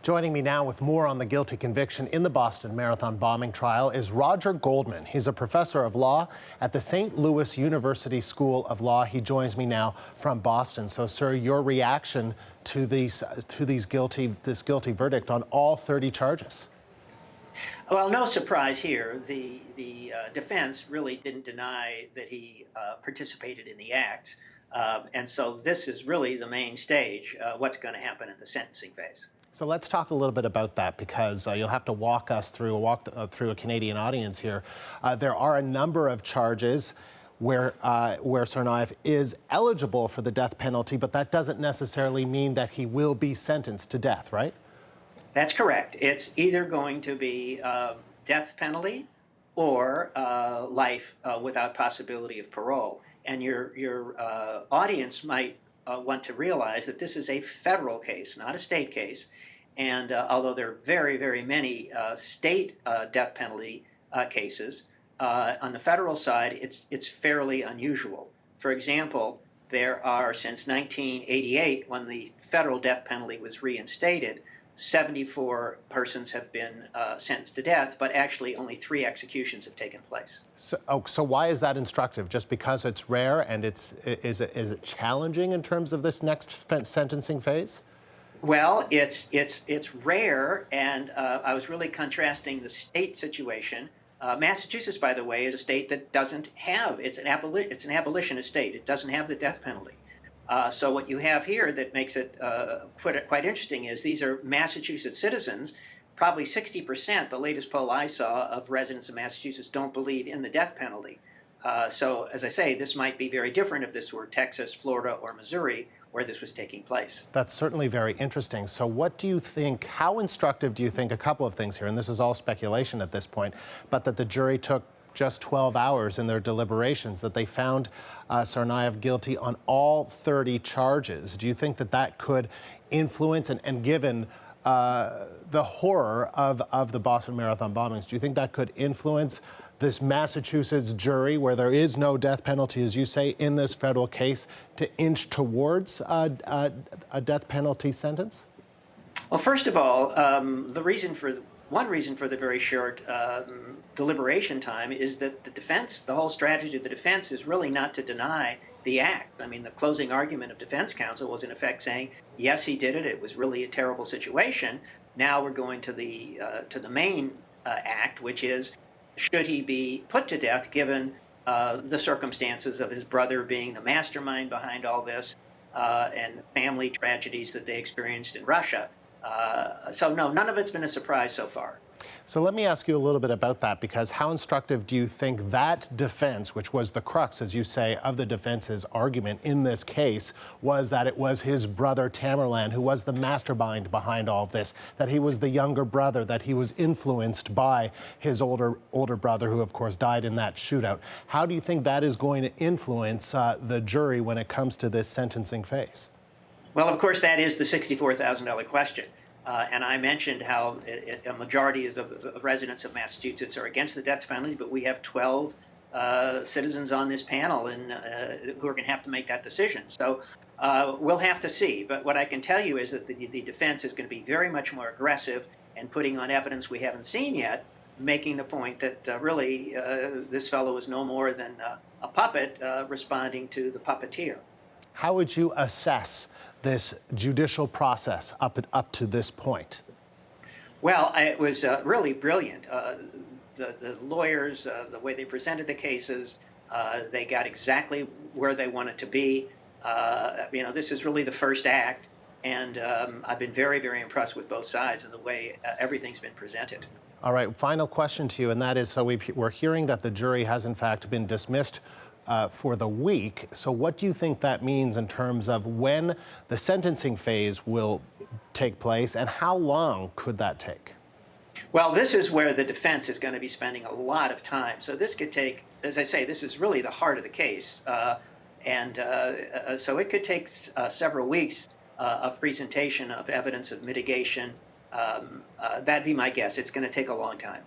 Joining me now with more on the guilty conviction in the Boston Marathon bombing trial is Roger Goldman. He's a professor of law at the St. Louis University School of Law. He joins me now from Boston. So, sir, your reaction to this guilty verdict on all 30 charges? Well, no surprise here. The defense really didn't deny that he participated in the act. And so this is really the main stage, what's going to happen in the sentencing phase. So let's talk a little bit about that, because you'll have to walk us through a Canadian audience here. There are a number of charges where Tsarnaev is eligible for the death penalty, but that doesn't necessarily mean that he will be sentenced to death, right? That's correct. It's either going to be death penalty or life without possibility of parole. And your audience might want to realize that this is a federal case, not a state case. And although there are very, very many state death penalty cases, on the federal side, it's fairly unusual. For example, there are, since 1988, when the federal death penalty was reinstated, 74 persons have been sentenced to death, but actually only 3 executions have taken place. So why is that instructive? Just because it's rare, and is it challenging in terms of this next sentencing phase? Well, it's rare, and I was really contrasting the state situation. Massachusetts, by the way, is a state that doesn't have, it's an abolitionist state. It doesn't have the death penalty. So what you have here that makes it quite interesting is these are Massachusetts citizens. Probably 60%, the latest poll I saw, of residents of Massachusetts don't believe in the death penalty. So, as I say, this might be very different if this were Texas, Florida, or Missouri, where this was taking place. That's certainly very interesting. So what do you think, how instructive do you think, a couple of things here, and this is all speculation at this point, but that the jury took just 12 hours in their deliberations, that they found Tsarnaev guilty on all 30 charges? Do you think that that could influence, and given the horror of the Boston Marathon bombings, do you think that could influence this Massachusetts jury, where there is no death penalty, as you say, in this federal case, to inch towards a death penalty sentence? Well, first of all, one reason for the very short deliberation time is that the whole strategy of the defense is really not to deny the act. I mean, the closing argument of defense counsel was in effect saying, yes, he did it. It was really a terrible situation. Now we're going to the main act, which is, should he be put to death given the circumstances of his brother being the mastermind behind all this and the family tragedies that they experienced in Russia? So no, none of it's been a surprise so far. So let me ask you a little bit about that, because how instructive do you think that defense, which was the crux, as you say, of the defense's argument in this case, was that it was his brother Tamerlan who was the mastermind behind all of this, that he was the younger brother, that he was influenced by his older brother, who of course died in that shootout? How do you think that is going to influence the jury when it comes to this sentencing phase? Well, of course, that is the $64,000 question. And I mentioned how a majority of the residents of Massachusetts are against the death penalty, but we have 12 citizens on this panel who are going to have to make that decision. So we'll have to see. But what I can tell you is that the defense is going to be very much more aggressive and putting on evidence we haven't seen yet, making the point that really this fellow is no more than a puppet responding to the puppeteer. How would you assess this judicial process up to this point? Well, it was really brilliant. The lawyers, the way they presented the cases, they got exactly where they wanted to be. This is really the first act, and I've been very, very impressed with both sides and the way everything's been presented. All right, final question to you, and that is, so we're hearing that the jury has in fact been dismissed for the week. So what do you think that means in terms of when the sentencing phase will take place, and how long could that take? Well, this is where the defense is going to be spending a lot of time. So this could take, as I say, this is really the heart of the case. So it could take several weeks of presentation of evidence of mitigation. That'd be my guess. It's going to take a long time.